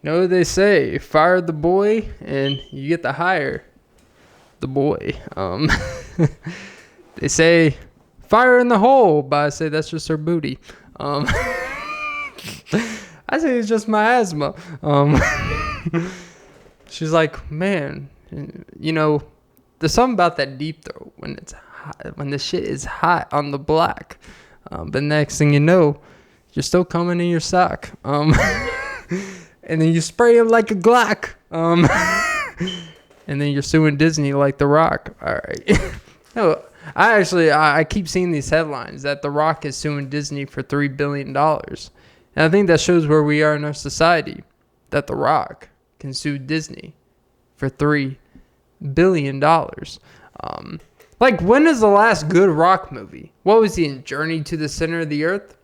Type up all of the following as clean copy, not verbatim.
You know what they say? Fire the boy, and you get to hire the boy. They say fire in the hole, but I say that's just her booty. I say it's just my asthma. She's like, man, you know, there's something about that deep throat when it's hot, when the shit is hot on the block. But next thing you know, you're still coming in your sock. And then you spray it like a Glock. And then you're suing Disney like The Rock. All right. No, I keep seeing these headlines that The Rock is suing Disney for $3 billion. And I think that shows where we are in our society. That The Rock can sue Disney for $3 billion. Like, when is the last good Rock movie? What was he in? Journey to the Center of the Earth?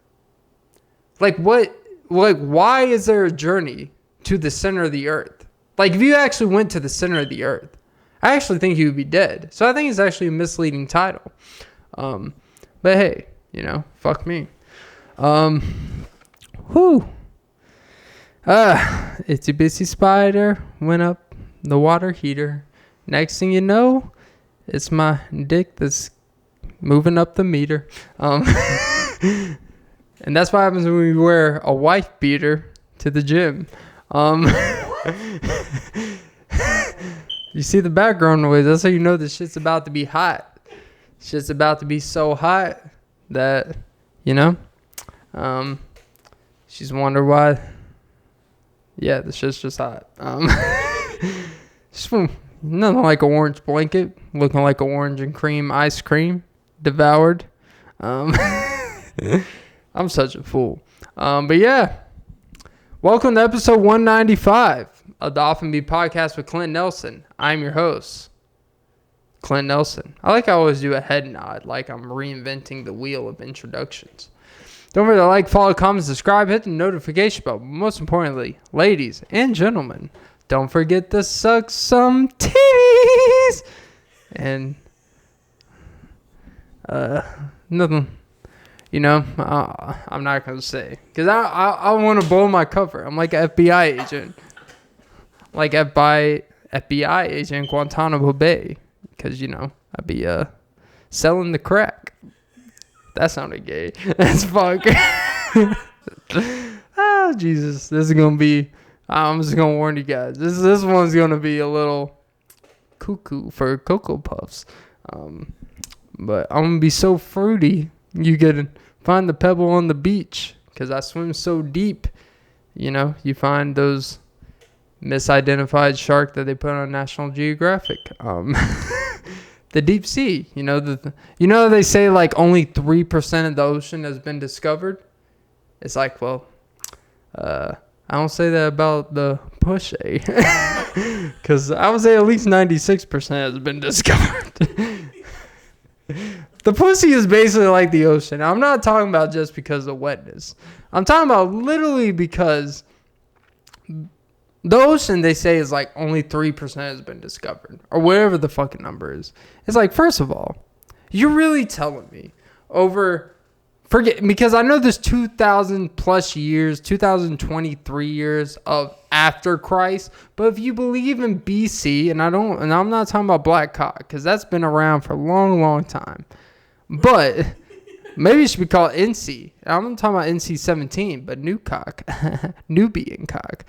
Like, what? Like, why is there a journey to the center of the earth? Like, if you actually went to the center of the earth, I actually think he would be dead. So I think it's actually a misleading title. But hey, you know, fuck me. Itsy bitsy spider went up the water heater. Next thing you know, it's my dick that's moving up the meter. And that's what happens when we wear a wife beater to the gym. You see the background noise. That's how you know this shit's about to be hot. Shit's about to be so hot that, you know, she's wondering why. Yeah, the shit's just hot. Just nothing like an orange blanket, looking like an orange and cream ice cream, devoured. I'm such a fool. But yeah, welcome to episode 195 of the Often Be Podcast with Clint Nelson. I'm your host, Clint Nelson. I always do a head nod, like I'm reinventing the wheel of introductions. Don't forget to like, follow, comment, subscribe, hit the notification bell. But most importantly, ladies and gentlemen, don't forget to suck some titties. And nothing. You know, I'm not going to say. Because I want to blow my cover. I'm like an FBI agent. Like FBI agent in Guantanamo Bay. Because, you know, I'd be selling the crack. That sounded gay. That's fuck. Oh, Jesus. This is going to be... I'm just going to warn you guys. This one's going to be a little cuckoo for Cocoa Puffs. But I'm going to be so fruity. You can find the pebble on the beach because I swim so deep. You know, you find those misidentified shark that they put on National Geographic. The deep sea. You know, they say like only 3% of the ocean has been discovered. It's like, well, I don't say that about the pussy because I would say at least 96% has been discovered. The pussy is basically like the ocean. I'm not talking about just because of wetness. I'm talking about literally because the ocean, they say, is like only 3% has been discovered. Or whatever the fucking number is. It's like, first of all, you're really telling me because I know there's 2,000 plus years, 2023 years of after Christ. But if you believe in BC, and I'm not talking about black cock, because that's been around for a long, long time. But maybe it should be called NC. I'm not talking about NC-17, but new cock. Nubian cock.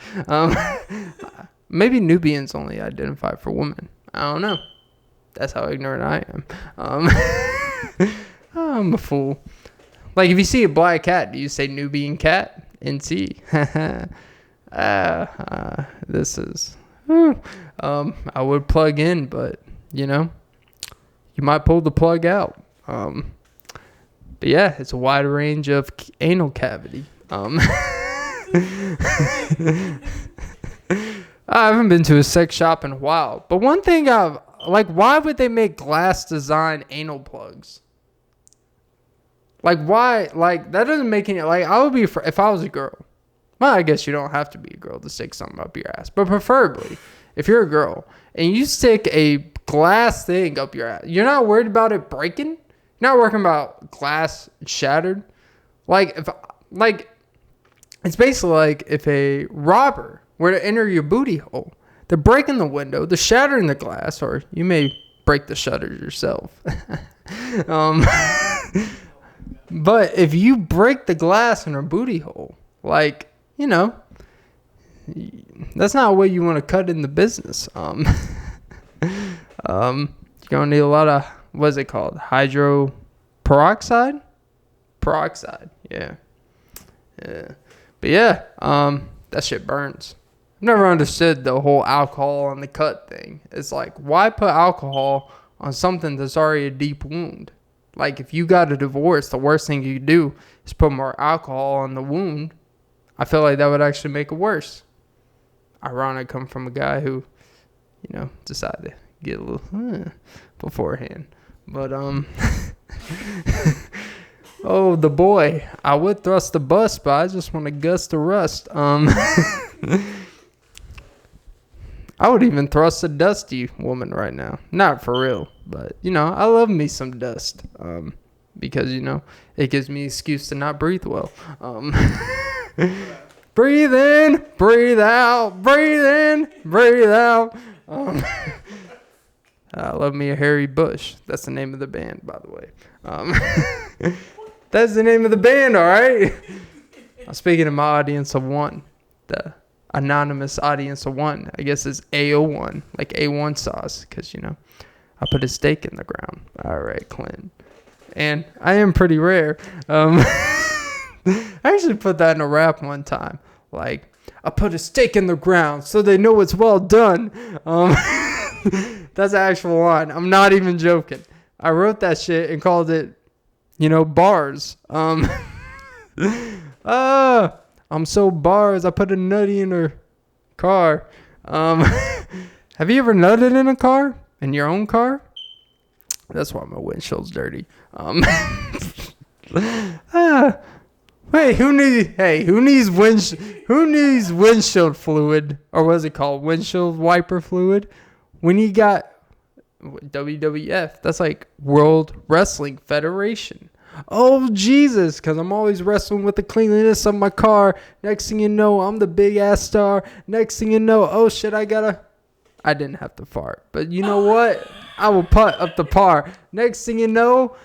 Maybe Nubians only identify for women. I don't know. That's how ignorant I am. I'm a fool. Like, if you see a black cat, do you say Nubian cat? NC. This is... I would plug in, but, you know, you might pull the plug out. But yeah, it's a wide range of anal cavity. I haven't been to a sex shop in a while. But one thing why would they make glass design anal plugs? Like, why? Like, that doesn't make any... Like, I would be... If I was a girl... Well, I guess you don't have to be a girl to stick something up your ass. But preferably, if you're a girl and you stick a glass thing up your ass, you're not worried about it breaking? You're not worrying about glass shattered? It's basically like if a robber were to enter your booty hole. They're breaking the window. They're shattering the glass, or you may break the shutters yourself. But if you break the glass in her booty hole, like, you know, that's not what you want to cut in the business. You're gonna need a lot of, what is it called? Hydroperoxide? Peroxide, yeah. But yeah, that shit burns. I've never understood the whole alcohol on the cut thing. It's like, why put alcohol on something that's already a deep wound? Like, if you got a divorce, the worst thing you do is put more alcohol on the wound. I feel like that would actually make it worse. Ironic, come from a guy who, you know, decided to get a little beforehand. But, oh, the boy. I would thrust the bust, but I just want to gust the rust. I would even thrust a dusty woman right now. Not for real, but, you know, I love me some dust. Because, you know, it gives me an excuse to not breathe well. Breathe in, breathe out, breathe in, breathe out. I love me a hairy bush. That's the name of the band, by the way. That's the name of the band, all right? I'm speaking to my audience of one. The anonymous audience of one. I guess it's AO1, like A1 sauce, because, you know, I put a stake in the ground. All right, Clint. And I am pretty rare. I actually put that in a rap one time. Like, I put a stake in the ground so they know it's well done. That's an actual line. I'm not even joking. I wrote that shit and called it, you know, bars. I'm so bars. I put a nutty in her car. Have you ever nutted in a car? In your own car? That's why my windshield's dirty. Wait, who needs windshield fluid, or what is it called? Windshield wiper fluid? When you got WWF, that's like World Wrestling Federation. Oh, Jesus, because I'm always wrestling with the cleanliness of my car. Next thing you know, I'm the big ass star. Next thing you know, oh shit, I didn't have to fart. But you know what? I will putt up the par. Next thing you know,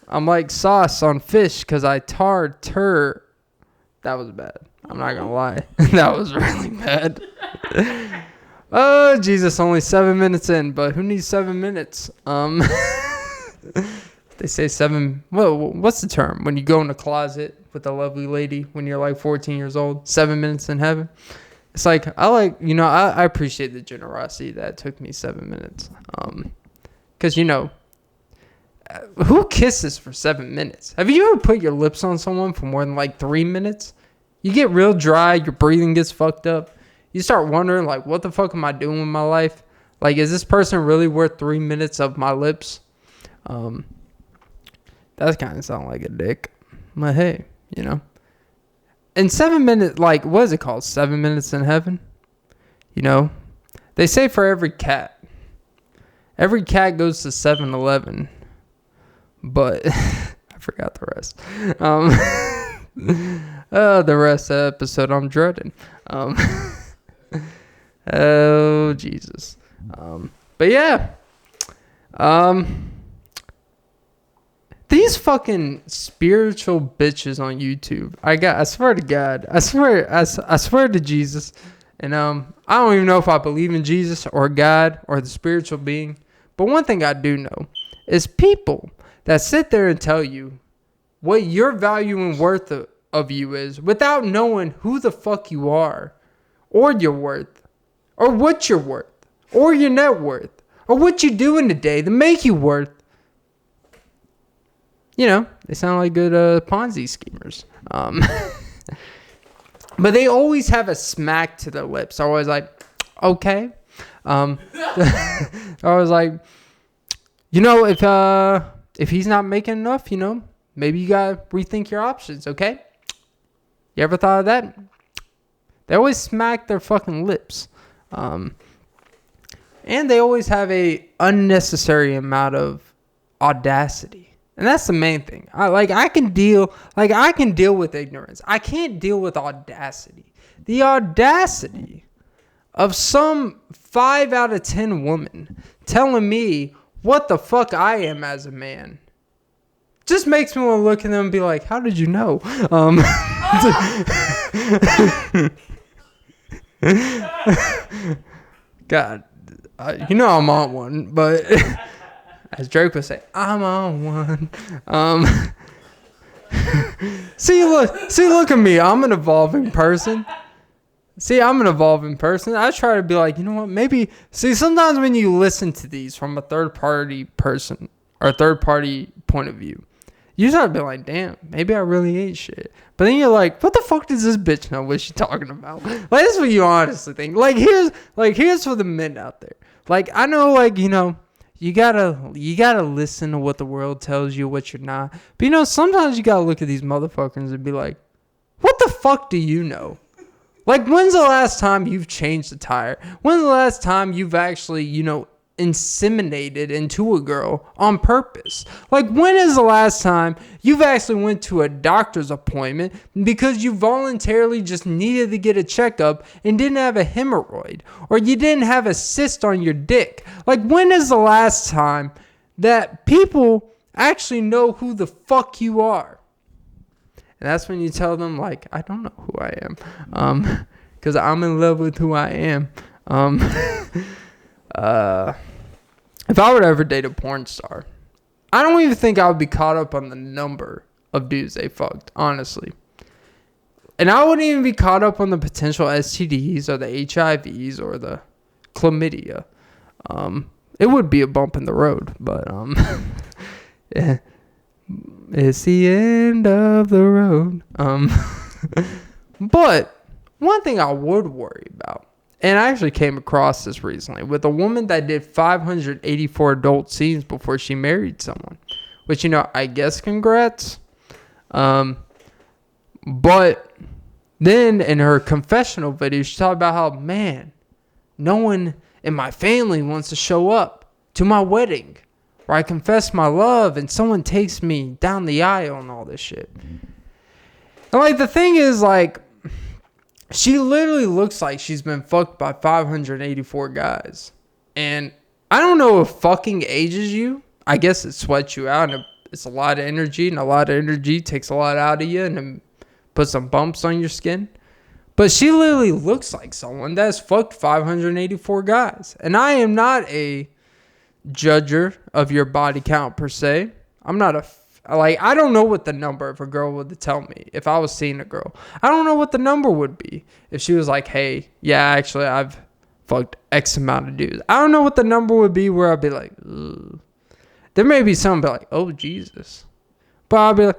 I'm like sauce on fish because I tarred tur. That was bad. I'm not going to lie. That was really bad. Oh, Jesus, only 7 minutes in, but who needs 7 minutes? They say 7. Well, what's the term? When you go in the closet with a lovely lady when you're like 14 years old, 7 minutes in heaven. It's like, I appreciate the generosity that it took me 7 minutes. Because, you know, who kisses for 7 minutes? Have you ever put your lips on someone for more than like 3 minutes? You get real dry. Your breathing gets fucked up. You start wondering, like, what the fuck am I doing with my life? Like, is this person really worth 3 minutes of my lips? That kind of sound like a dick. But hey, you know. In 7 minutes, like, what is it called? 7 minutes in heaven? You know, they say for every cat goes to 7-Eleven. But I forgot the rest. The rest of the episode I'm dreading. Oh, Jesus. But yeah. These fucking spiritual bitches on YouTube. I swear to God. I swear to Jesus. And I don't even know if I believe in Jesus or God or the spiritual being. But one thing I do know is people that sit there and tell you what your value and worth of you is without knowing who the fuck you are or your worth or what you're worth or your net worth or what you do in the day to make you worth. You know, they sound like good Ponzi schemers. But they always have a smack to their lips. They're always like, okay. They're always like, you know, if he's not making enough, you know, maybe you got to rethink your options, okay? You ever thought of that? They always smack their fucking lips. And they always have a unnecessary amount of audacity. And that's the main thing. I can deal with ignorance. I can't deal with audacity. The audacity of some 5 out of 10 women telling me what the fuck I am as a man just makes me want to look at them and be like, how did you know? God, you know I'm on one, but as Drake would say, I'm on one. Look at me. I'm an evolving person. I try to be like, you know what? Maybe, sometimes when you listen to these from a third party person or a third party point of view, you start to be like, damn, maybe I really ain't shit. But then you're like, what the fuck does this bitch know what she's talking about? Like, that's what you honestly think. Here's for the men out there. Like, I know, like, you know, you gotta listen to what the world tells you, what you're not. But, you know, sometimes you gotta look at these motherfuckers and be like, what the fuck do you know? Like, when's the last time you've changed a tire? When's the last time you've actually, you know, inseminated into a girl on purpose? Like, when is the last time you've actually went to a doctor's appointment because you voluntarily just needed to get a checkup and didn't have a hemorrhoid, or you didn't have a cyst on your dick? Like, when is the last time that people actually know who the fuck you are? And that's when you tell them, like, I don't know who I am, because I'm in love with who I am. If I were to ever date a porn star, I don't even think I would be caught up on the number of dudes they fucked, honestly. And I wouldn't even be caught up on the potential STDs or the HIVs or the chlamydia. It would be a bump in the road, but yeah. It's the end of the road. But one thing I would worry about, and I actually came across this recently with a woman that did 584 adult scenes before she married someone, which, you know, I guess congrats. But then in her confessional video, she talked about how, man, no one in my family wants to show up to my wedding where I confess my love and someone takes me down the aisle and all this shit. And, like, the thing is, like, she literally looks like she's been fucked by 584 guys. And I don't know if fucking ages you. I guess it sweats you out, and it's a lot of energy, and a lot of energy takes a lot out of you and it puts some bumps on your skin. But she literally looks like someone that's fucked 584 guys. And I am not a judger of your body count per se. I'm not I don't know what the number of a girl would tell me if I was seeing a girl. I don't know what the number would be if she was like, hey, yeah, actually I've fucked X amount of dudes. I don't know what the number would be where I'd be like, ugh. There may be some be like, oh Jesus, but I'll be like,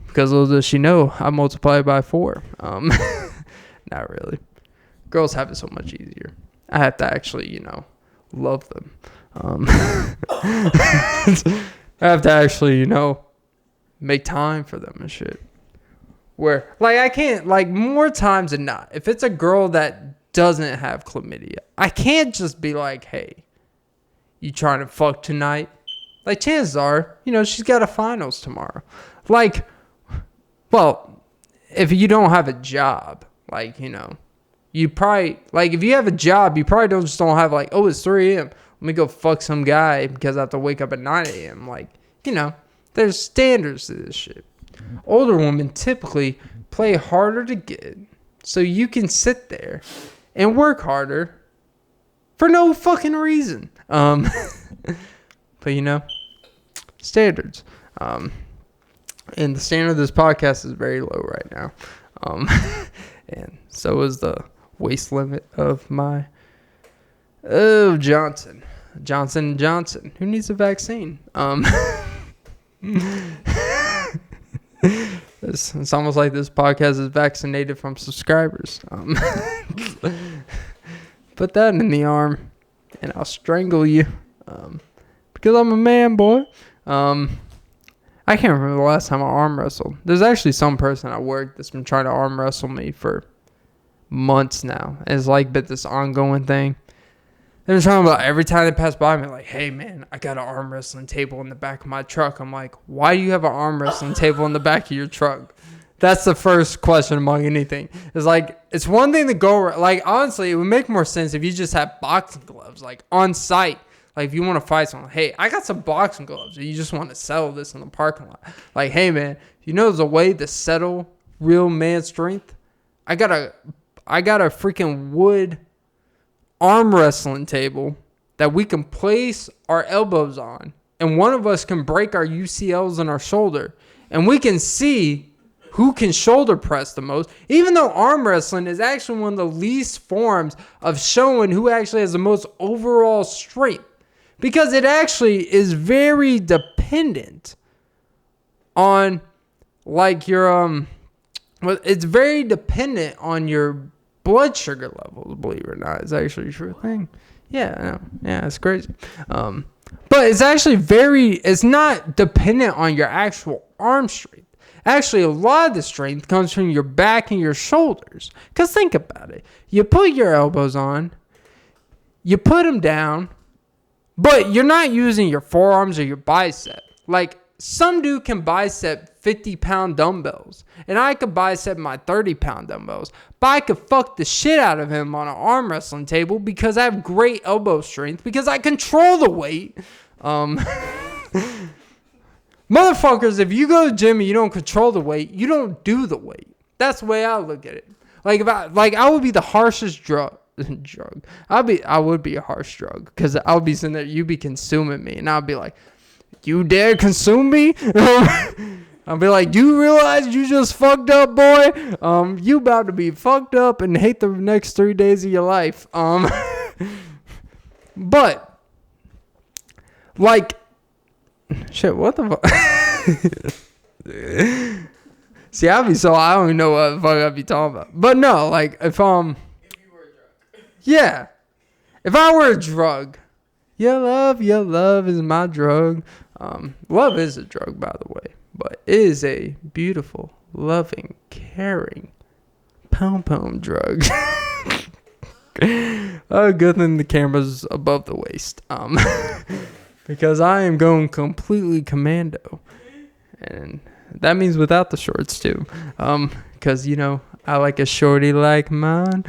because little does she know I multiply by 4. Not really. Girls have it so much easier. I have to actually, you know, love them. I have to actually, you know, make time for them and shit. Where, like, I can't, like, more times than not, if it's a girl that doesn't have chlamydia, I can't just be like, hey, you trying to fuck tonight? Like, chances are, you know, she's got a finals tomorrow. Like, well, if you don't have a job, like, you know, you probably, like, if you have a job, you probably don't have, like, oh, it's 3 a.m. Let me go fuck some guy because I have to wake up at 9 a.m. Like, you know, there's standards to this shit. Older women typically play harder to get so you can sit there and work harder for no fucking reason. But, you know, standards. And the standard of this podcast is very low right now. And so is the waist limit of my Johnson & Johnson. Who needs a vaccine? It's almost like this podcast is vaccinated from subscribers. Put that in the arm and I'll strangle you. Because I'm a man, boy. I can't remember the last time I arm wrestled. There's actually some person at work that's been trying to arm wrestle me for months now. And it's like been this ongoing thing. They're talking about every time they pass by me, like, hey, man, I got an arm wrestling table in the back of my truck. I'm like, why do you have an arm wrestling table in the back of your truck? That's the first question among anything. It's like, it's one thing to go, like, honestly, it would make more sense if you just had boxing gloves, like, on site. Like, if you want to fight someone, hey, I got some boxing gloves. You just want to sell this in the parking lot. Like, hey, man, you know there's a way to settle real man strength? I got a freaking wood arm wrestling table that we can place our elbows on. And one of us can break our UCLs in our shoulder. And we can see who can shoulder press the most, even though arm wrestling is actually one of the least forms of showing who actually has the most overall strength, because it actually is very dependent on like your it's very dependent on your blood sugar levels, believe it or not. It's actually a true thing. Yeah, I know. Yeah, it's crazy. But it's actually it's not dependent on your actual arm strength. Actually, a lot of the strength comes from your back and your shoulders. Because think about it. You put your elbows on, you put them down, but you're not using your forearms or your bicep. Like, some dude can bicep 50-pound dumbbells, and I could bicep my 30-pound dumbbells. But I could fuck the shit out of him on an arm wrestling table because I have great elbow strength, because I control the weight. Motherfuckers, if you go to the gym and you don't control the weight, you don't do the weight. That's the way I look at it. Like, I would be the harshest drug. I would be a harsh drug, because I would be sitting there, you'd be consuming me, and I'd be like, you dare consume me? I'll be like, do you realize you just fucked up, boy? You about to be fucked up and hate the next 3 days of your life. But, like, shit, what the fuck? See, I don't even know what the fuck I'd be talking about. But no, like, if you were a drug. Yeah. If I were a drug, your love is my drug. Love is a drug, by the way. But it is a beautiful, loving, caring, pom-pom drug. Oh, good thing the camera's above the waist. Because I am going completely commando. And that means without the shorts, too. Because, you know, I like a shorty like mine.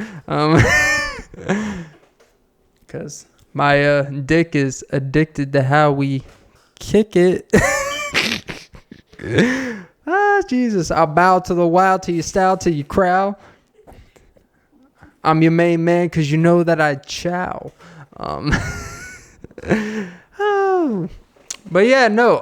Because my dick is addicted to how we kick it. Jesus. I'll bow to the wild, to your style, to your crowd. I'm your main man because you know that I chow. Oh. But yeah, no.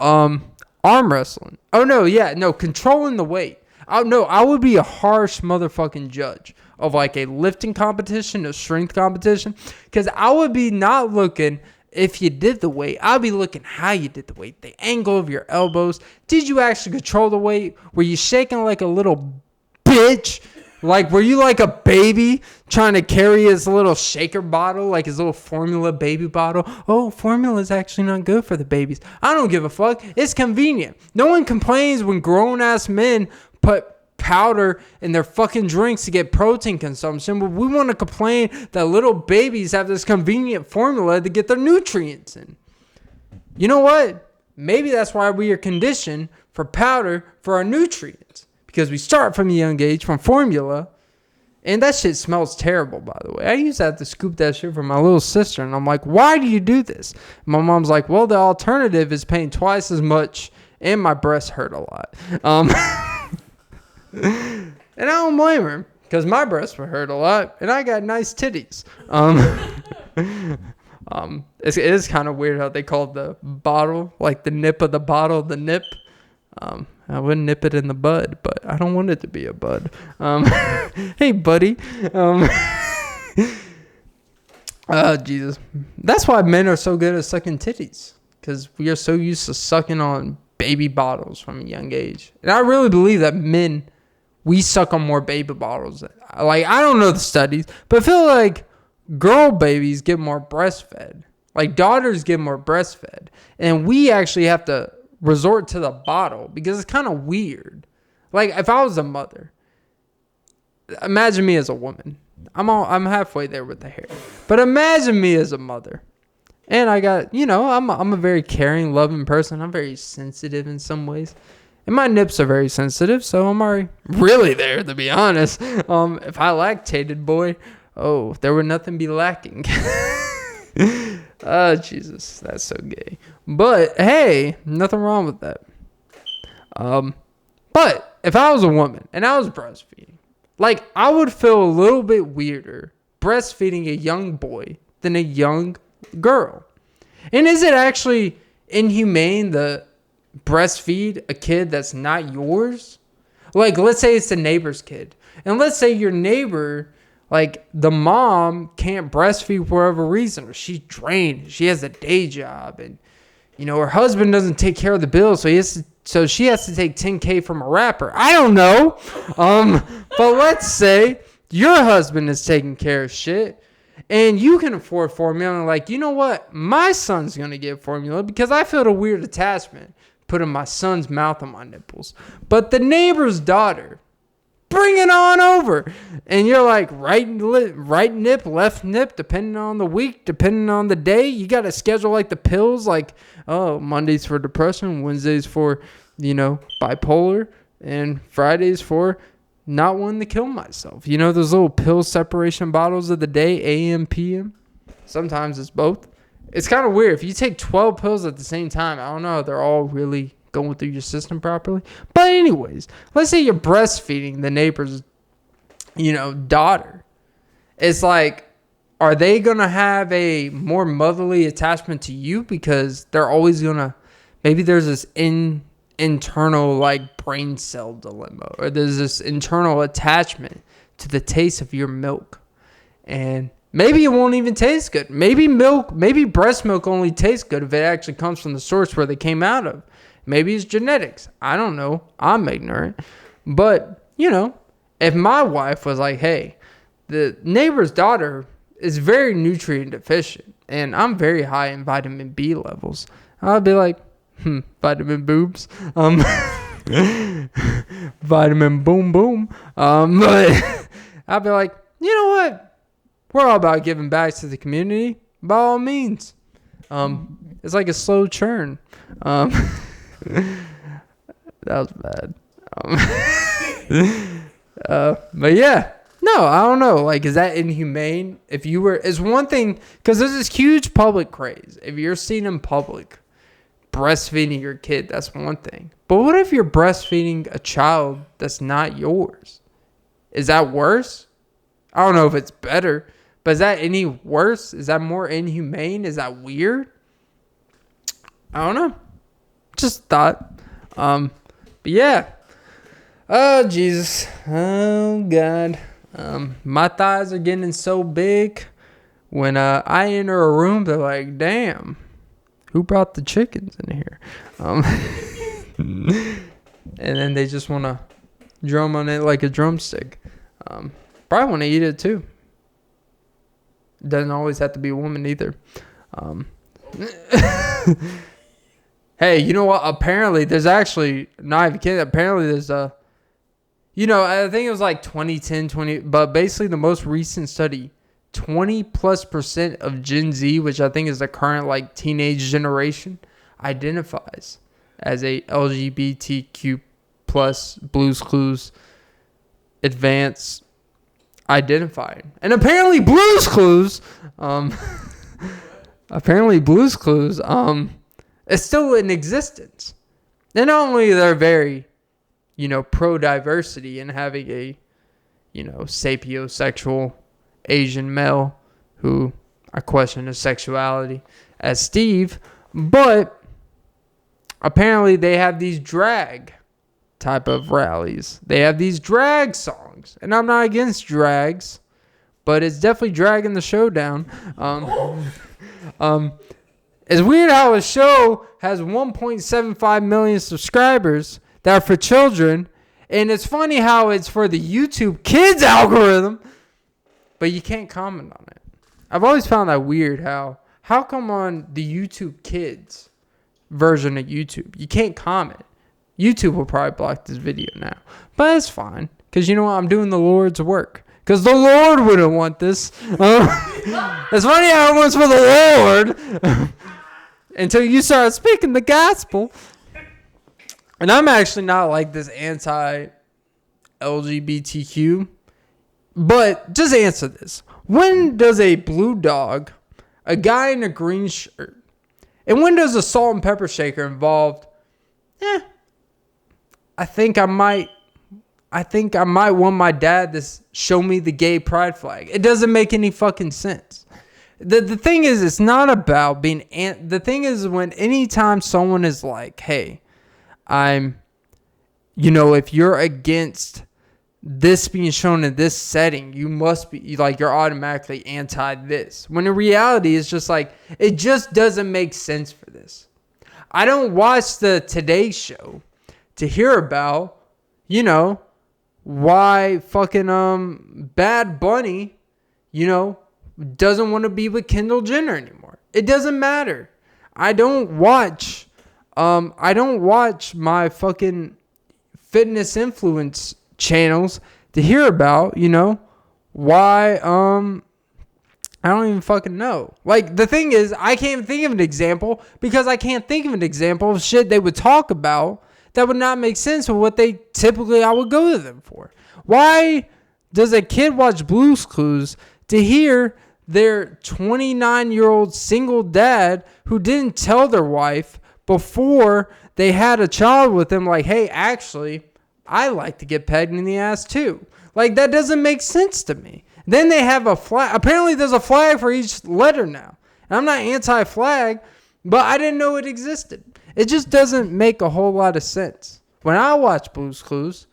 Arm wrestling. Oh, no. Yeah, no. Controlling the weight. Oh, no. I would be a harsh motherfucking judge of like a lifting competition, a strength competition. Because I would be not looking if you did the weight. I'd be looking how you did the weight. The angle of your elbows. Did you actually control the weight? Were you shaking like a little bitch? Like, were you like a baby trying to carry his little shaker bottle, like his little formula baby bottle? Oh, formula is actually not good for the babies. I don't give a fuck. It's convenient. No one complains when grown-ass men put powder in their fucking drinks to get protein consumption, but we want to complain that little babies have this convenient formula to get their nutrients in. You know what? Maybe that's why we are conditioned for powder for our nutrients. Because we start from a young age from formula. And that shit smells terrible, by the way. I used to have to scoop that shit from my little sister. And I'm like, why do you do this? And my mom's like, well, the alternative is paying twice as much. And my breasts hurt a lot. And I don't blame her. Because my breasts would hurt a lot. And I got nice titties. It is kind of weird how they call the bottle, like the nip of the bottle, the nip. I wouldn't nip it in the bud, but I don't want it to be a bud. Hey, buddy. Oh, Jesus. That's why men are so good at sucking titties. Because we are so used to sucking on baby bottles from a young age. And I really believe that men, we suck on more baby bottles. Like, I don't know the studies, but I feel like girl babies get more breastfed. Like, daughters get more breastfed. And we actually have to resort to the bottle because it's kind of weird. Like, if I was a mother, imagine me as a woman. I'm halfway there with the hair, but imagine me as a mother, and I got, you know, I'm a very caring, loving person. I'm very sensitive in some ways, And my nips are very sensitive, so I'm already really there, to be honest. If I lactated, boy, there would nothing be lacking. Oh, Jesus, that's so gay. But, hey, nothing wrong with that. But if I was a woman and I was breastfeeding, like, I would feel a little bit weirder breastfeeding a young boy than a young girl. And is it actually inhumane to breastfeed a kid that's not yours? Like, let's say it's the neighbor's kid. And let's say your neighbor, like, the mom can't breastfeed for whatever reason. Or she's drained. She has a day job. And, you know, her husband doesn't take care of the bills. So she has to take $10K from a rapper. I don't know. But let's say your husband is taking care of shit. And you can afford formula. And like, you know what? My son's going to get formula because I feel a weird attachment putting my son's mouth on my nipples. But the neighbor's daughter, bring it on over. And you're like, right nip, left nip, depending on the week, depending on the day. You got to schedule like the pills, like, Mondays for depression, Wednesdays for, bipolar, and Fridays for not wanting to kill myself. You know, those little pill separation bottles of the day, AM, PM. Sometimes it's both. It's kind of weird. If you take 12 pills at the same time, I don't know, they're all really going through your system properly. But anyways, let's say you're breastfeeding the neighbor's, daughter. It's like, are they going to have a more motherly attachment to you because they're always going to, maybe there's this internal like brain cell dilemma, or there's this internal attachment to the taste of your milk, and maybe it won't even taste good. Maybe breast milk only tastes good if it actually comes from the source where they came out of. Maybe it's genetics. I don't know. I'm ignorant. But, if my wife was like, hey, the neighbor's daughter is very nutrient deficient and I'm very high in vitamin B levels, I'd be like, vitamin boobs, vitamin boom boom. But I'd be like, you know what? We're all about giving back to the community by all means. It's like a slow churn. That was bad. But yeah, no, I don't know. Like, is that inhumane? It's one thing, because there's this huge public craze. If you're seen in public breastfeeding your kid, that's one thing. But what if you're breastfeeding a child that's not yours? Is that worse? I don't know if it's better, but is that any worse? Is that more inhumane? Is that weird? I don't know. Just thought. But yeah. Oh, Jesus. Oh, God. My thighs are getting so big. When I enter a room, they're like, damn. Who brought the chickens in here? And then they just want to drum on it like a drumstick. Probably want to eat it too. Doesn't always have to be a woman either. Hey, you know what? Apparently, there's actually, not even kidding, apparently there's I think it was like 2010, but basically the most recent study, 20+% of Gen Z, which I think is the current like teenage generation, identifies as a LGBTQ plus Blue's Clues advanced identified. And apparently Blue's Clues is still in existence. And not only they're very, pro-diversity and having a, sapiosexual Asian male who I question his sexuality as Steve, but apparently they have these drag type of rallies. They have these drag songs, and I'm not against drags, but it's definitely dragging the show down. It's weird how a show has 1.75 million subscribers that are for children, and it's funny how it's for the YouTube Kids algorithm, but you can't comment on it. I've always found that weird. How come on the YouTube Kids version of YouTube you can't comment? YouTube will probably block this video now, but it's fine, because you know what? I'm doing the Lord's work. Because the Lord wouldn't want this. It's funny how it was for the Lord until you start speaking the gospel. and I'm actually not like this anti-LGBTQ, but just answer this. When does a blue dog, a guy in a green shirt, and when does a salt and pepper shaker involved? I think I might want my dad to show me the gay pride flag. It doesn't make any fucking sense. The thing is, it's not about being... the thing is, when anytime someone is like, hey, if you're against this being shown in this setting, you must be, like, you're automatically anti this. When in reality, it's just like, it just doesn't make sense for this. I don't watch the Today Show to hear about, why fucking Bad Bunny, doesn't want to be with Kendall Jenner anymore. It doesn't matter. I don't watch my fucking fitness influence channels to hear about, why I don't even fucking know. Like, the thing is, I can't think of an example because I can't think of an example of shit they would talk about that would not make sense with what they typically I would go to them for. Why does a kid watch Blue's Clues to hear their 29-year-old single dad who didn't tell their wife before they had a child with him, like, hey, actually, I like to get pegged in the ass too. Like, that doesn't make sense to me. Then they have a flag. Apparently, there's a flag for each letter now. And I'm not anti-flag, but I didn't know it existed. It just doesn't make a whole lot of sense. When I watch Blue's Clues,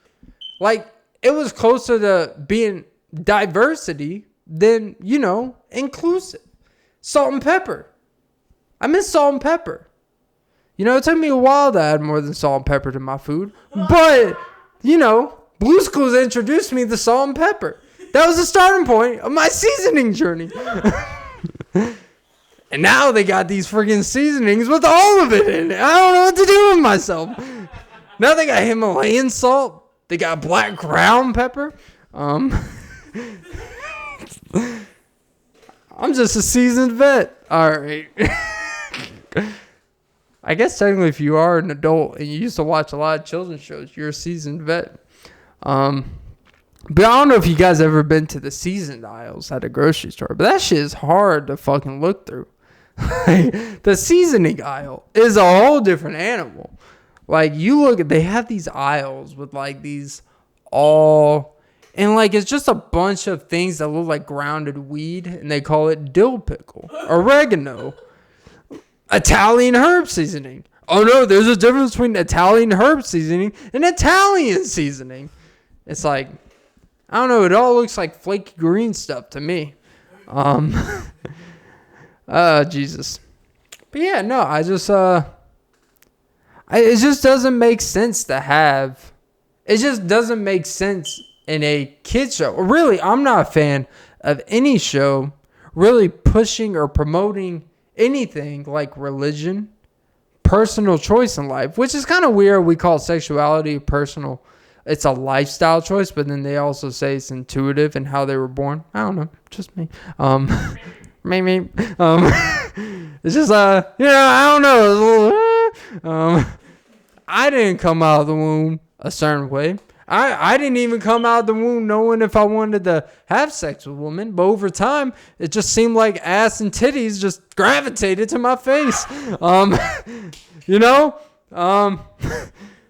like, it was closer to being diversity than, inclusive. Salt and pepper. I miss salt and pepper. It took me a while to add more than salt and pepper to my food. But, Blue's Clues introduced me to salt and pepper. That was the starting point of my seasoning journey. And now they got these freaking seasonings with all of it in it. I don't know what to do with myself. Now they got Himalayan salt. They got black ground pepper. I'm just a seasoned vet. All right. I guess technically if you are an adult and you used to watch a lot of children's shows, you're a seasoned vet. But I don't know if you guys ever been to the seasoned aisles at a grocery store, but that shit is hard to fucking look through. The seasoning aisle is a whole different animal. Like, you look at, they have these aisles with like these and like it's just a bunch of things that look like grounded weed, and they call it dill pickle, oregano, Italian herb seasoning. Oh no, there's a difference between Italian herb seasoning and Italian seasoning. It's like, I don't know, it all looks like flaky green stuff to me. Jesus. But yeah, no, I just, it just doesn't make sense to have, it just doesn't make sense in a kid's show. Really, I'm not a fan of any show really pushing or promoting anything like religion, personal choice in life, which is kind of weird. We call sexuality personal. It's a lifestyle choice, but then they also say it's intuitive in how they were born. I don't know, just me. Maybe. It's just I don't know. I didn't come out of the womb a certain way. I didn't even come out of the womb knowing if I wanted to have sex with women, but over time it just seemed like ass and titties just gravitated to my face.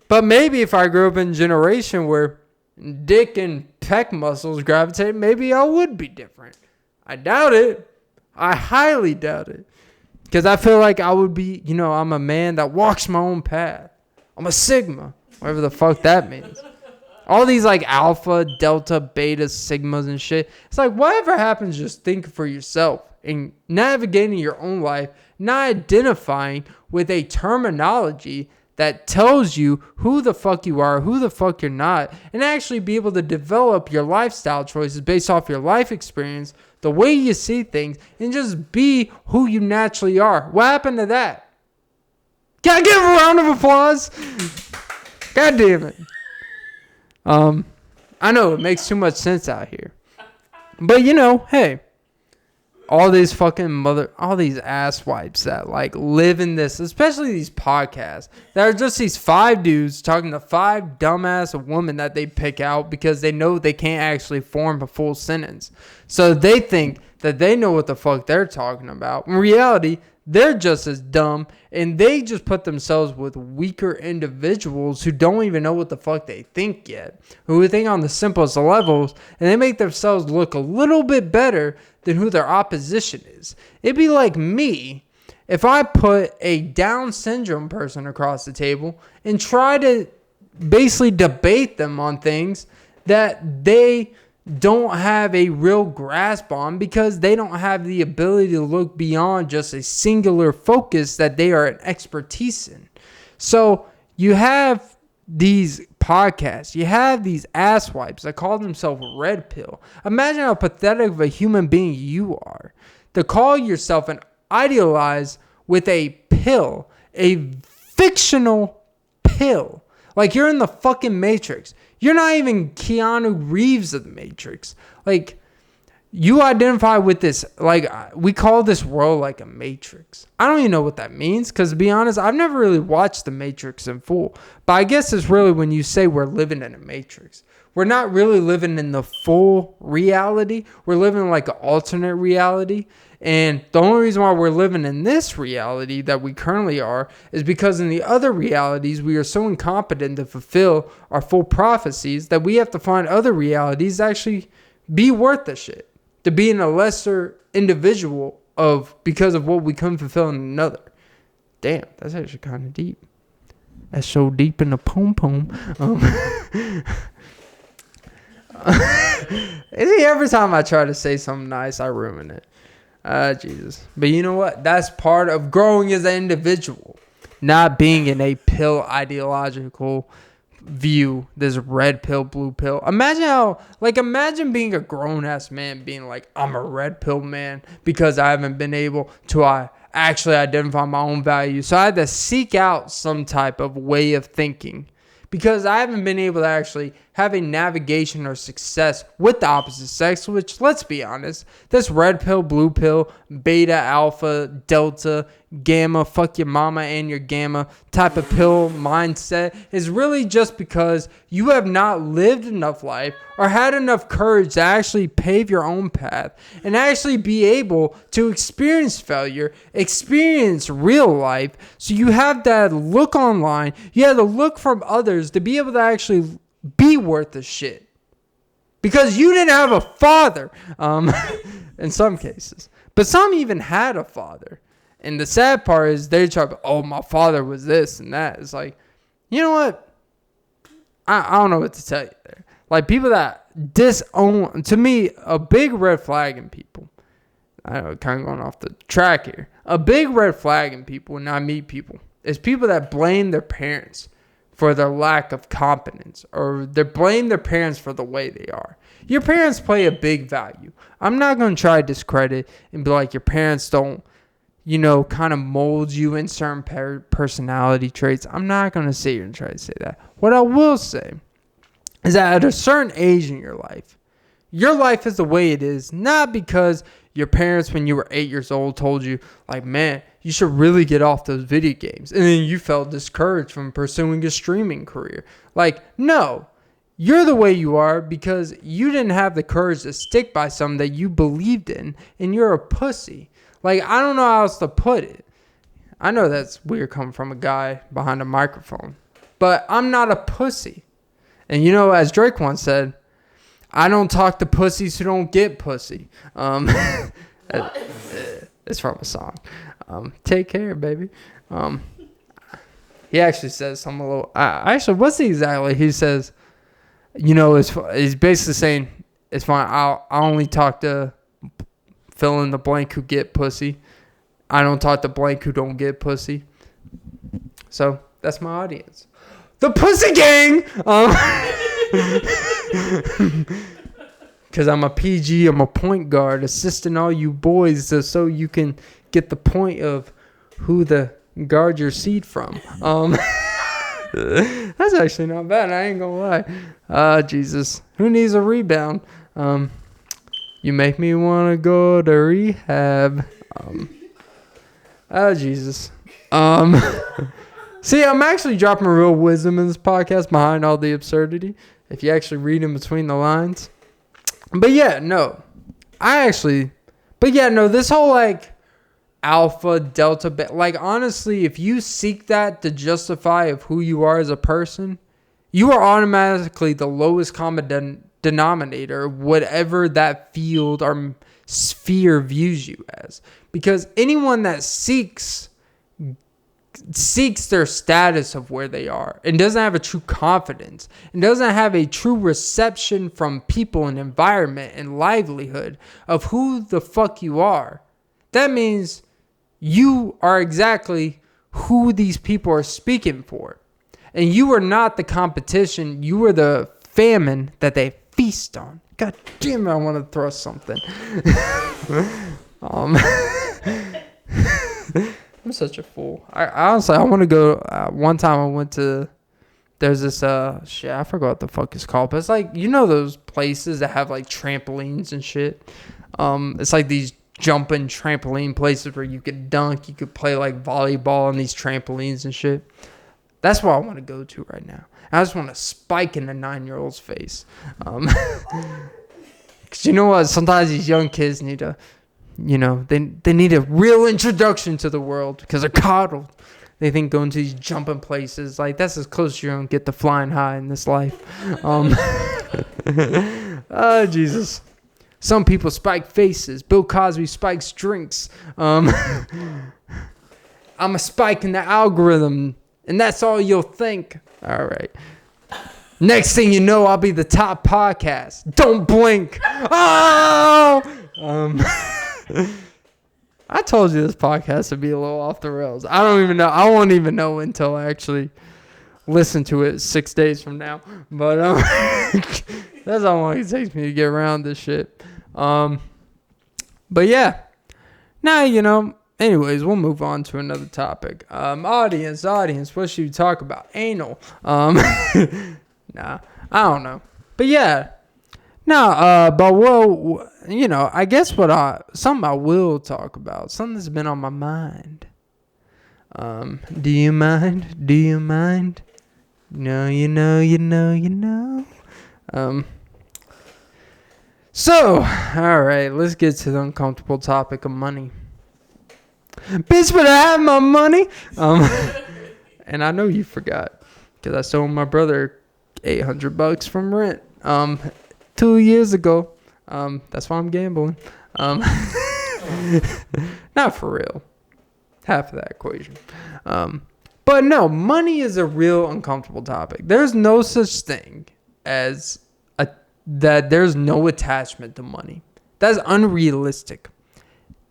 But maybe if I grew up in a generation where dick and pec muscles gravitate, maybe I would be different. I doubt it. I highly doubt it. Because I feel like I would be, I'm a man that walks my own path. I'm a sigma, whatever the fuck that means. All these like alpha, delta, beta, sigmas and shit. It's like, whatever happens, just think for yourself. And navigating your own life, not identifying with a terminology that tells you who the fuck you are, who the fuck you're not, and actually be able to develop your lifestyle choices based off your life experience, the way you see things, and just be who you naturally are. What happened to that? Can I give a round of applause? God damn it. I know it makes too much sense out here. But hey, all these ass wipes that like live in this, especially these podcasts that are just these 5 dudes talking to 5 dumbass women that they pick out because they know they can't actually form a full sentence. So they think that they know what the fuck they're talking about. In reality, they're just as dumb, and they just put themselves with weaker individuals who don't even know what the fuck they think yet, who think on the simplest levels, and they make themselves look a little bit better than who their opposition is. It'd be like me if I put a Down syndrome person across the table and try to basically debate them on things that they don't have a real grasp on because they don't have the ability to look beyond just a singular focus that they are an expertise in. So you have these podcasts, you have these ass wipes that call themselves red pill. Imagine how pathetic of a human being you are to call yourself an idealized with a pill, a fictional pill. Like you're in the fucking Matrix. You're not even Keanu Reeves of the Matrix. Like, you identify with this, like, we call this world like a Matrix. I don't even know what that means, because to be honest, I've never really watched the Matrix in full. But I guess it's really when you say we're living in a Matrix. We're not really living in the full reality. We're living like an alternate reality. And the only reason why we're living in this reality that we currently are is because in the other realities, we are so incompetent to fulfill our full prophecies that we have to find other realities that actually be worth the shit. To be in a lesser individual because of what we couldn't fulfill in another. Damn, that's actually kind of deep. That's so deep in the pom-pom. Every time I try to say something nice, I ruin it. Jesus. But you know what? That's part of growing as an individual. Not being in a pill ideological view, this red pill, blue pill. Imagine being a grown-ass man being like, I'm a red pill man because I haven't been able to actually identify my own value. So I had to seek out some type of way of thinking because I haven't been able to actually have a navigation or success with the opposite sex, which, let's be honest, this red pill, blue pill, beta, alpha, delta, gamma, fuck your mama and your gamma type of pill mindset is really just because you have not lived enough life or had enough courage to actually pave your own path and actually be able to experience failure, experience real life. So you have that look online, you have to look from others to be able to actually be worth the shit because you didn't have a father in some cases, but some even had a father. And the sad part is they try to, my father was this and that. It's like, you know what? I don't know what to tell you there. Like people that disown, to me, a big red flag in people. I know, kind of going off the track here. A big red flag in people when I meet people is people that blame their parents for their lack of competence, or they blame their parents for the way they are. Your parents play a big value. I'm not going to try to discredit and be like your parents don't, kind of mold you in certain personality traits. I'm not going to sit here and try to say that. What I will say is that at a certain age in your life is the way it is, not because your parents, when you were 8 years old, told you, like, man, you should really get off those video games. And then you felt discouraged from pursuing a streaming career. Like, no, you're the way you are because you didn't have the courage to stick by something that you believed in, and you're a pussy. Like, I don't know how else to put it. I know that's weird coming from a guy behind a microphone, but I'm not a pussy. And as Drake once said, I don't talk to pussies who don't get pussy. It's from a song. Take care, baby. He actually says something a little. Actually, what's the exactly? He says, he's basically saying it's fine. I only talk to fill in the blank who get pussy. I don't talk to blank who don't get pussy. So that's my audience. The Pussy Gang. Because I'm a PG, I'm a point guard, assisting all you boys so you can get the point of who to guard your seat from. That's actually not bad. I ain't gonna lie. Jesus, who needs a rebound? You make me want to go to rehab. Oh, Jesus. See, I'm actually dropping real wisdom in this podcast behind all the absurdity, if you actually read in between the lines. But yeah, no. This whole, like, alpha, delta, beta, like, honestly, if you seek that to justify of who you are as a person, you are automatically the lowest common denominator, whatever that field or sphere views you as. Because anyone that seeks their status of where they are and doesn't have a true confidence and doesn't have a true reception from people and environment and livelihood of who the fuck you are, that means you are exactly who these people are speaking for. And you are not the competition. You are the famine that they feast on. God damn it, I want to throw something. I'm such a fool. I honestly, I want to go. One time I went to, there's this, I forgot what the fuck it's called, but it's like, you know those places that have like trampolines and shit? It's like these jumping trampoline places where you could dunk, you could play like volleyball on these trampolines and shit. That's what I want to go to right now. I just want to spike in a 9-year-old's face. Because you know what? Sometimes these young kids need to, they need a real introduction to the world because they're coddled. They think going to these jumping places, like, that's as close as you're going to get to flying high in this life. Oh, Jesus. Some people spike faces. Bill Cosby spikes drinks. I'm a spike in the algorithm, and that's all you'll think. All right. Next thing you know, I'll be the top podcast. Don't blink. Oh! I told you this podcast would be a little off the rails. I don't even know. I won't even know until I actually listen to it 6 days from now. But that's how long it takes me to get around this shit. But yeah. Now, anyways, we'll move on to another topic. Audience, what should you talk about? Anal. Nah, I don't know. But yeah. I guess something I will talk about. Something that's been on my mind. Do you mind? Do you mind? No, you know. So, alright, let's get to the uncomfortable topic of money. Bitch, but I have my money. And I know you forgot, because I sold my brother $800 from rent 2 years ago. That's why I'm gambling. Not for real. Half of that equation. But no, money is a real uncomfortable topic. There's no such thing as that there's no attachment to money. That's unrealistic.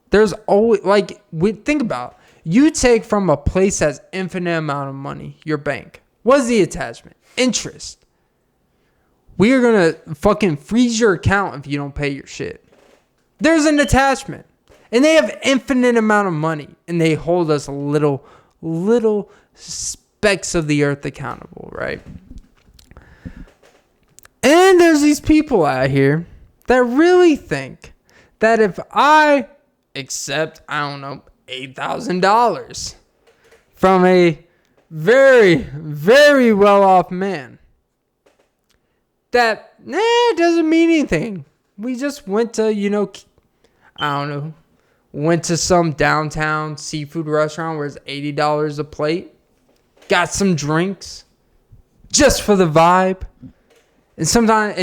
There's always, think about it. You take from a place that's infinite amount of money, your bank. What's the attachment? Interest. We are going to fucking freeze your account if you don't pay your shit. There's an attachment. And they have infinite amount of money. And they hold us little specks of the earth accountable, right? And there's these people out here that really think that if I accept, $8,000 from a very, very well-off man, that, it doesn't mean anything. We just went to, went to some downtown seafood restaurant where it's $80 a plate, got some drinks, just for the vibe. And sometimes,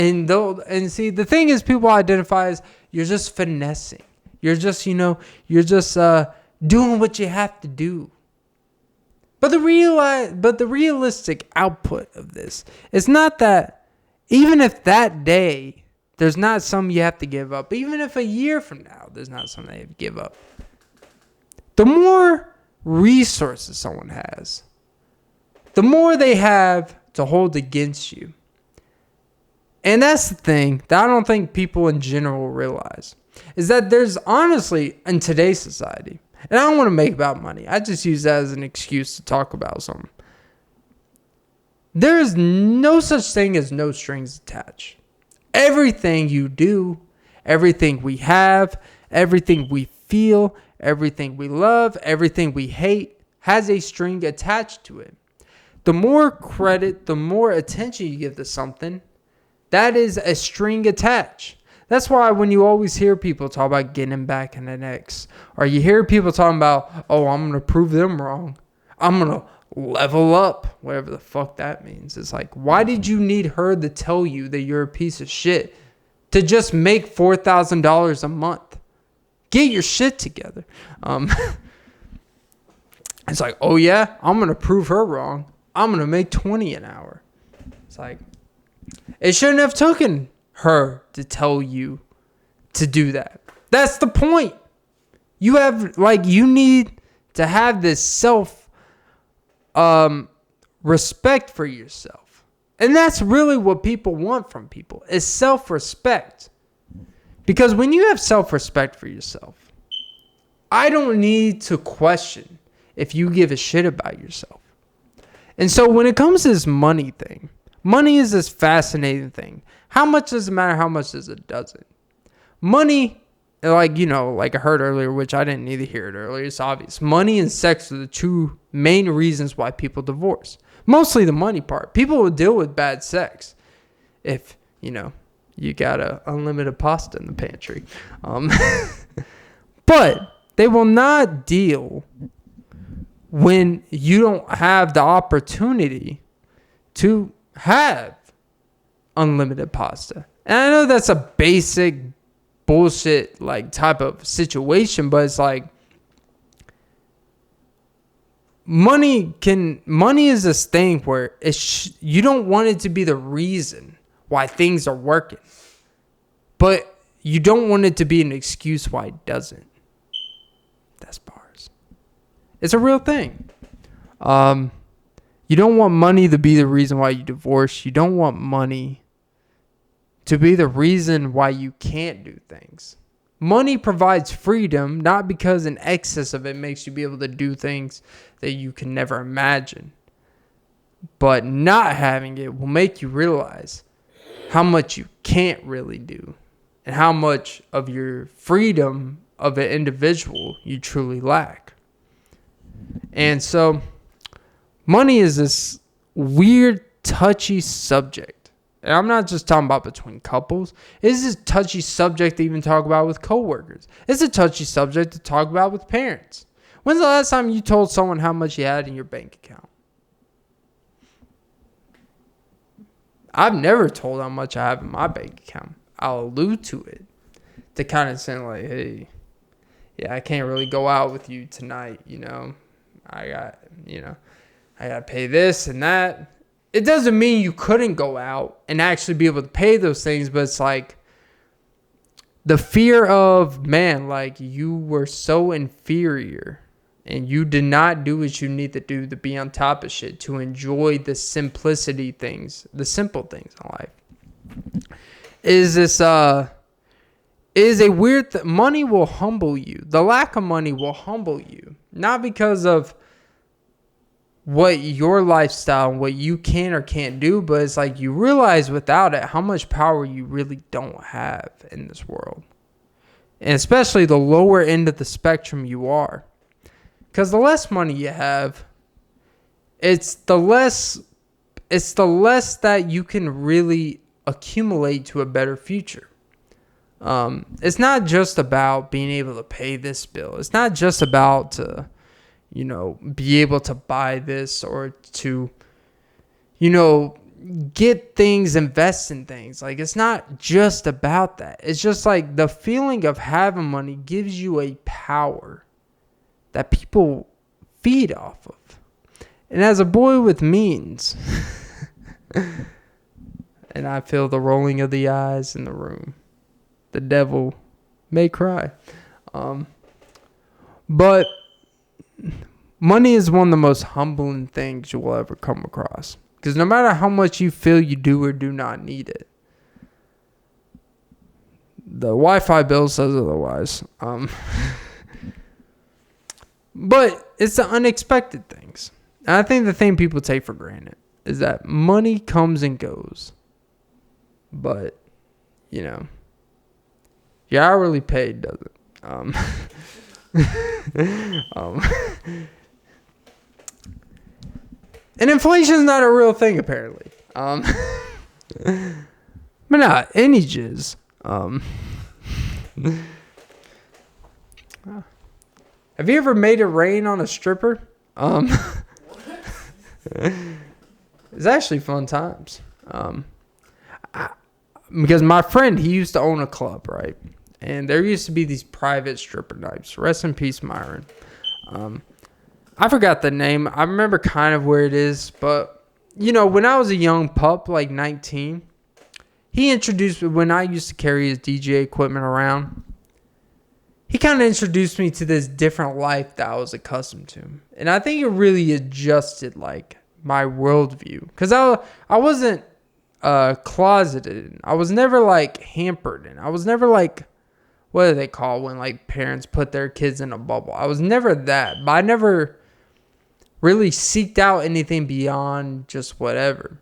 see, the thing is, people identify as you're just finessing. You're just, doing what you have to do. But the realistic output of this is not that, even if that day there's not something you have to give up, even if a year from now there's not something you have to give up, the more resources someone has, the more they have to hold against you. And that's the thing that I don't think people in general realize, is that there's honestly, in today's society, and I don't want to make about money, I just use that as an excuse to talk about something. There is no such thing as no strings attached. Everything you do, Everything we have, everything we feel, everything we love, everything we hate has a string attached to it. The more credit, the more attention you give to something, that is a string attached. That's why when you always hear people talk about getting back in an ex, or you hear people talking about, oh, I'm going to prove them wrong. I'm going to level up, whatever the fuck that means. It's like, why did you need her to tell you that you're a piece of shit to just make $4,000 a month? Get your shit together. It's like, oh yeah, I'm going to prove her wrong. I'm going to make 20 an hour. It's like, it shouldn't have taken her to tell you to do that. That's the point. You need to have this respect for yourself. And that's really what people want from people, is self-respect. Because when you have self-respect for yourself, I don't need to question if you give a shit about yourself. And so when it comes to this money thing, money is this fascinating thing. How much does it matter? How much does it doesn't? Money, like I heard earlier, which I didn't need to hear it earlier. It's obvious. Money and sex are the two main reasons why people divorce. Mostly the money part. People will deal with bad sex if, you got a unlimited pasta in the pantry. But they will not deal when you don't have the opportunity to have unlimited pasta. And I know that's a basic bullshit type of situation, but it's like money is this thing where you don't want it to be the reason why things are working, but you don't want it to be an excuse why it doesn't. That's bars. It's a real thing. You don't want money to be the reason why you divorce. You don't want money to be the reason why you can't do things. Money provides freedom, not because an excess of it makes you be able to do things that you can never imagine. But not having it will make you realize how much you can't really do and how much of your freedom of an individual you truly lack. And so money is this weird, touchy subject. And I'm not just talking about between couples. It's a touchy subject to even talk about with coworkers. It's a touchy subject to talk about with parents. When's the last time you told someone how much you had in your bank account? I've never told how much I have in my bank account. I'll allude to it to kind of say like, hey, yeah, I can't really go out with you tonight. I got to pay this and that. It doesn't mean you couldn't go out and actually be able to pay those things, but it's like the fear of, man, like you were so inferior and you did not do what you need to do to be on top of shit, to enjoy the simplicity things, the simple things in life. Is a weird money will humble you. The lack of money will humble you, not because of what your lifestyle and what you can or can't do, but it's like you realize without it how much power you really don't have in this world. And especially the lower end of the spectrum you are. Because the less money you have, it's the less that you can really accumulate to a better future. It's not just about being able to pay this bill. It's not just about be able to buy this or to, get things, invest in things. Like, it's not just about that. It's just like the feeling of having money gives you a power that people feed off of. And as a boy with means, and I feel the rolling of the eyes in the room, the devil may cry. But money is one of the most humbling things you will ever come across. Because no matter how much you feel you do or do not need it, the Wi-Fi bill says otherwise. But it's the unexpected things. And I think the thing people take for granted is that money comes and goes. But, Your hourly pay doesn't. Um, and inflation is not a real thing, apparently. But not any jizz. Have you ever made it rain on a stripper? It's actually fun times. Because my friend, he used to own a club, right? And there used to be these private stripper nights. Rest in peace, Myron. I forgot the name. I remember kind of where it is. But, you know, when I was a young pup, like 19, he introduced me, when I used to carry his DJ equipment around, he kind of introduced me to this different life that I was accustomed to. And I think it really adjusted, like, my worldview. Because I wasn't closeted. I was never, like, hampered. And I was never, like, what do they call when, like, parents put their kids in a bubble? I was never that. But I never really seeked out anything beyond just whatever.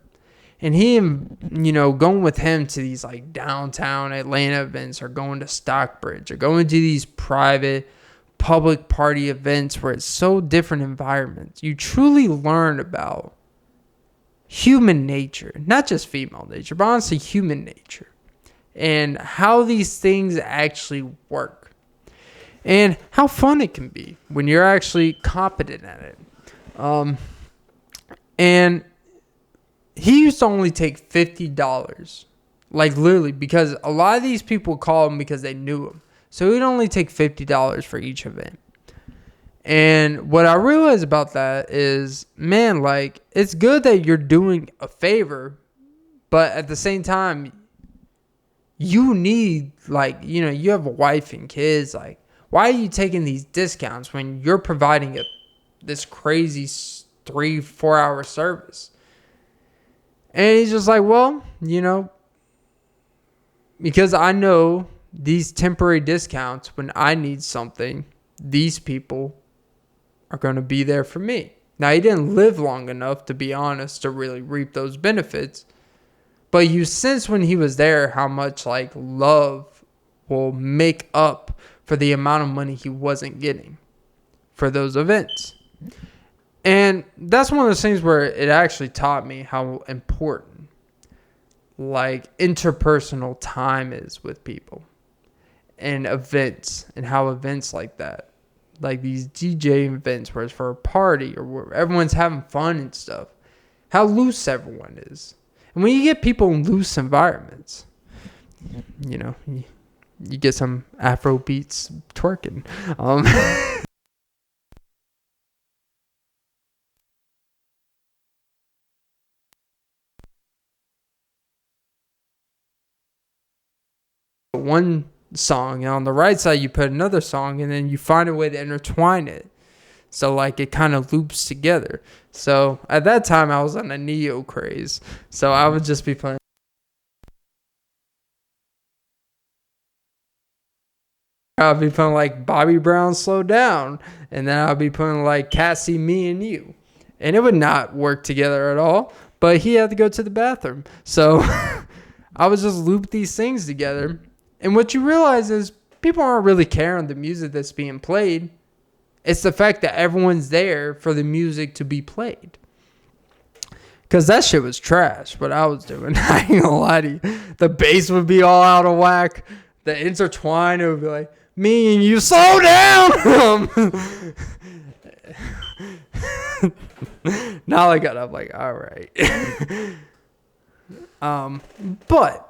And he, you know, going with him to these, like, downtown Atlanta events, or going to Stockbridge, or going to these private public party events where it's so different environments, you truly learn about human nature, not just female nature, but honestly human nature, and how these things actually work, and how fun it can be when you're actually competent at it. And he used to only take $50, like literally, because a lot of these people call him because they knew him. So he'd only take $50 for each event. And what I realized about that is, man, like, it's good that you're doing a favor, but at the same time, you need, like, you know, you have a wife and kids. Like, why are you taking these discounts when you're providing this crazy 3-4 hour service? And he's just like, well, you know, because I know these temporary discounts, when I need something, these people are going to be there for me. Now, he didn't live long enough, to be honest, to really reap those benefits. But you sense when he was there how much, like, love will make up for the amount of money he wasn't getting for those events. And that's one of those things where it actually taught me how important, like, interpersonal time is with people, and events, and how events like that, like these DJ events where it's for a party or where everyone's having fun and stuff, how loose everyone is. And when you get people in loose environments, you know, you get some Afro beats twerking. One song, and on the right side you put another song, and then you find a way to intertwine it, so like it kind of loops together. So at that time I was on a neo craze, so I would just be playing, I'll be playing like Bobby Brown Slow Down, and then I'll be playing like Cassie, Me and You, and it would not work together at all, but he had to go to the bathroom, so I would just loop these things together. And what you realize is people aren't really caring the music that's being played. It's the fact that everyone's there for the music to be played. Because that shit was trash, what I was doing. I ain't gonna lie to you. The bass would be all out of whack. The intertwine, it would be like, me and you, slow down! Now I got up like, all right. But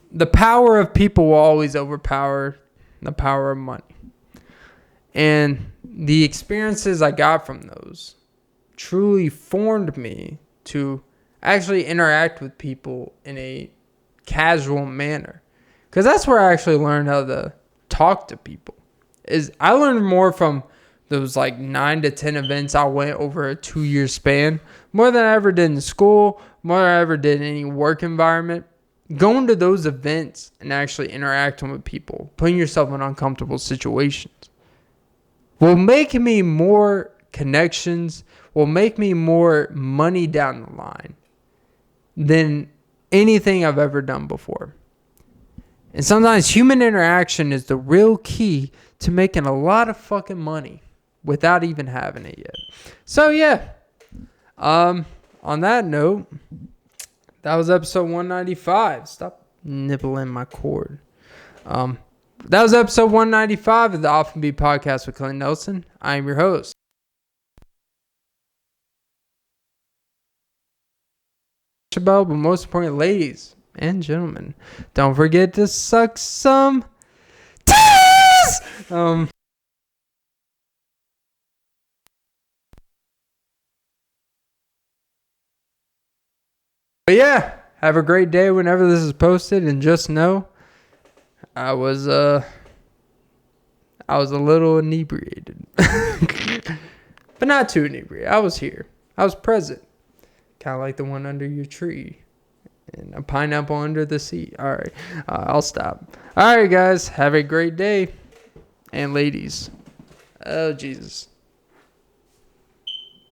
the power of people will always overpower the power of money. And the experiences I got from those truly formed me to actually interact with people in a casual manner. Because that's where I actually learned how to talk to people. Is I learned more from those like 9 to 10 events I went over a 2-year span, more than I ever did in school, more than I ever did in any work environment. Going to those events and actually interacting with people, putting yourself in uncomfortable situations, will make me more connections, will make me more money down the line than anything I've ever done before. And sometimes human interaction is the real key to making a lot of fucking money without even having it yet. So yeah. On that note, that was episode 195. Stop nibbling my cord. That was episode 195 of the Often Be Podcast with Clint Nelson. I am your host. But most importantly, ladies and gentlemen, don't forget to suck some titties! But yeah, have a great day whenever this is posted, and just know I was a little inebriated. But not too inebriated. I was here. I was present. Kind of like the one under your tree. And a pineapple under the sea. Alright. I'll stop. Alright, guys. Have a great day. And ladies. Oh, Jesus.